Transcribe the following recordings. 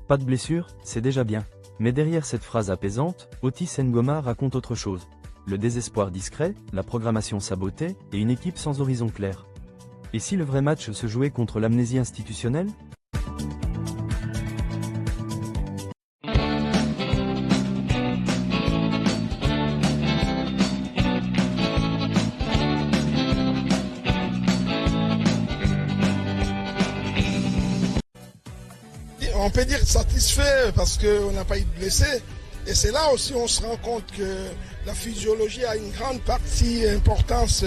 Pas de blessure, c'est déjà bien. Mais derrière cette phrase apaisante, Otis Ngoma raconte autre chose. Le désespoir discret, la programmation sabotée, et une équipe sans horizon clair. Et si le vrai match se jouait contre l'amnésie institutionnelle? On peut dire satisfait parce qu'on n'a pas eu de blessés. Et c'est là aussi on se rend compte que la physiologie a une grande partie importance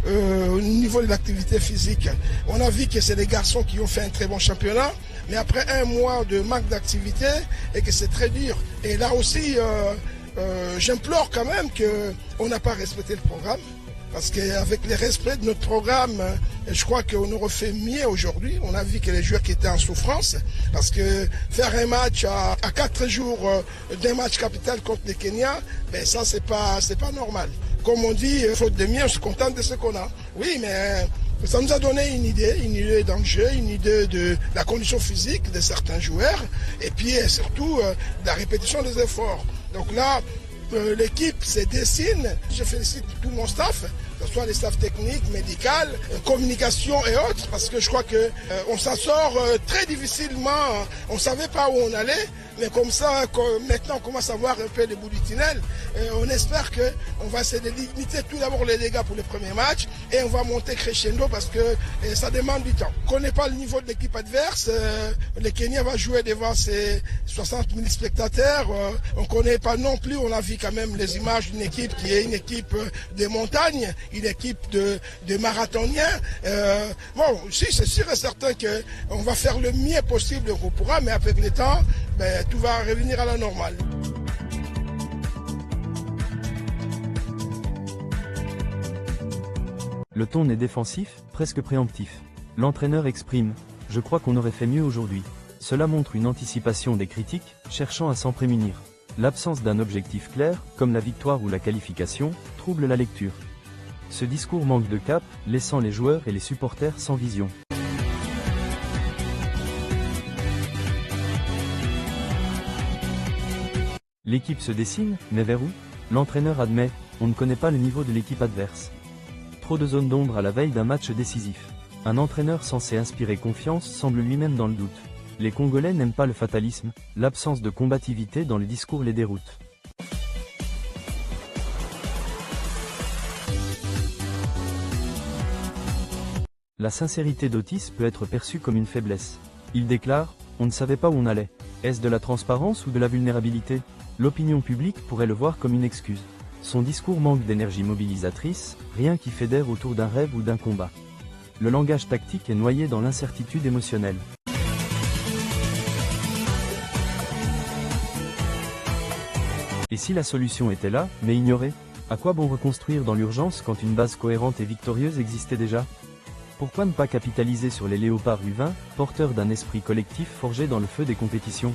au niveau de l'activité physique. On a vu que c'est des garçons qui ont fait un très bon championnat, mais après un mois de manque d'activité et que c'est très dur. Et là aussi, j'implore quand même qu'on n'a pas respecté le programme. Parce qu'avec le respect de notre programme, je crois qu'on aurait fait mieux aujourd'hui. On a vu que les joueurs qui étaient en souffrance, parce que faire un match à 4 jours d'un match capital contre les Kenyans, ben ça c'est pas normal. Comme on dit, faute de mieux, on se contente de ce qu'on a. Oui, mais ça nous a donné une idée d'enjeu, une idée de la condition physique de certains joueurs, et puis surtout de la répétition des efforts. Donc là, l'équipe se dessine. Je félicite tout mon staff, que ce soit les staffs techniques, médicaux, communication et autres, parce que je crois qu'on s'en sort très difficilement. On ne savait pas où on allait, mais comme ça, maintenant on commence à voir un peu le bout du tunnel. On espère qu'on va essayer de limiter tout d'abord les dégâts pour les premiers matchs et on va monter crescendo parce que ça demande du temps. On ne connaît pas le niveau de l'équipe adverse. Le Kenya va jouer devant ses 60 000 spectateurs. On ne connaît pas non plus, on a vu quand même les images d'une équipe qui est une équipe de montagne, une équipe de marathoniens. Bon, si c'est sûr et certain qu'on va faire le mieux possible qu'on pourra, mais avec le temps, ben, tout va revenir à la normale. Le ton est défensif, presque préemptif. L'entraîneur exprime « Je crois qu'on aurait fait mieux aujourd'hui ». Cela montre une anticipation des critiques, cherchant à s'en prémunir. L'absence d'un objectif clair, comme la victoire ou la qualification, trouble la lecture. Ce discours manque de cap, laissant les joueurs et les supporters sans vision. L'équipe se dessine, mais vers où? L'entraîneur admet, on ne connaît pas le niveau de l'équipe adverse. Trop de zones d'ombre à la veille d'un match décisif. Un entraîneur censé inspirer confiance semble lui-même dans le doute. Les Congolais n'aiment pas le fatalisme, l'absence de combativité dans les discours les déroute. La sincérité d'Otis peut être perçue comme une faiblesse. Il déclare « On ne savait pas où on allait ». Est-ce de la transparence ou de la vulnérabilité? L'opinion publique pourrait le voir comme une excuse. Son discours manque d'énergie mobilisatrice, rien qui fédère autour d'un rêve ou d'un combat. Le langage tactique est noyé dans l'incertitude émotionnelle. Et si la solution était là, mais ignorée? À quoi bon reconstruire dans l'urgence quand une base cohérente et victorieuse existait déjà? Pourquoi ne pas capitaliser sur les léopards U20, porteurs d'un esprit collectif forgé dans le feu des compétitions?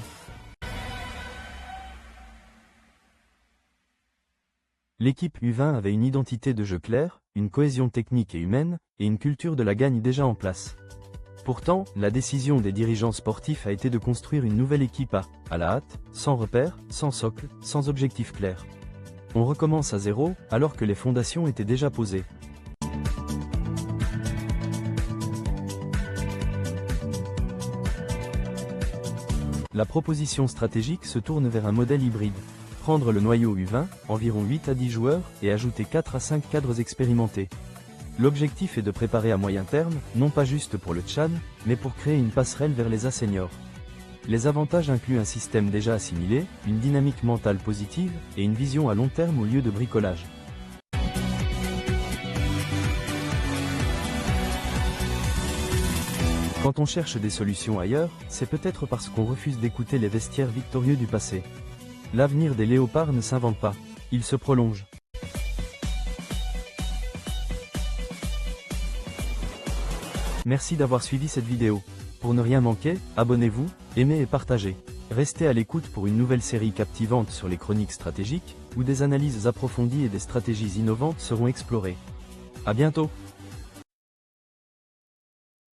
L'équipe U20 avait une identité de jeu claire, une cohésion technique et humaine, et une culture de la gagne déjà en place. Pourtant, la décision des dirigeants sportifs a été de construire une nouvelle équipe à la hâte, sans repères, sans socle, sans objectif clair. On recommence à zéro, alors que les fondations étaient déjà posées. La proposition stratégique se tourne vers un modèle hybride. Prendre le noyau U20, environ 8 à 10 joueurs, et ajouter 4 à 5 cadres expérimentés. L'objectif est de préparer à moyen terme, non pas juste pour le Tchad, mais pour créer une passerelle vers les A seniors. Les avantages incluent un système déjà assimilé, une dynamique mentale positive, et une vision à long terme au lieu de bricolage. Quand on cherche des solutions ailleurs, c'est peut-être parce qu'on refuse d'écouter les vestiaires victorieux du passé. L'avenir des léopards ne s'invente pas, il se prolonge. Merci d'avoir suivi cette vidéo. Pour ne rien manquer, abonnez-vous, aimez et partagez. Restez à l'écoute pour une nouvelle série captivante sur les chroniques stratégiques, où des analyses approfondies et des stratégies innovantes seront explorées. À bientôt!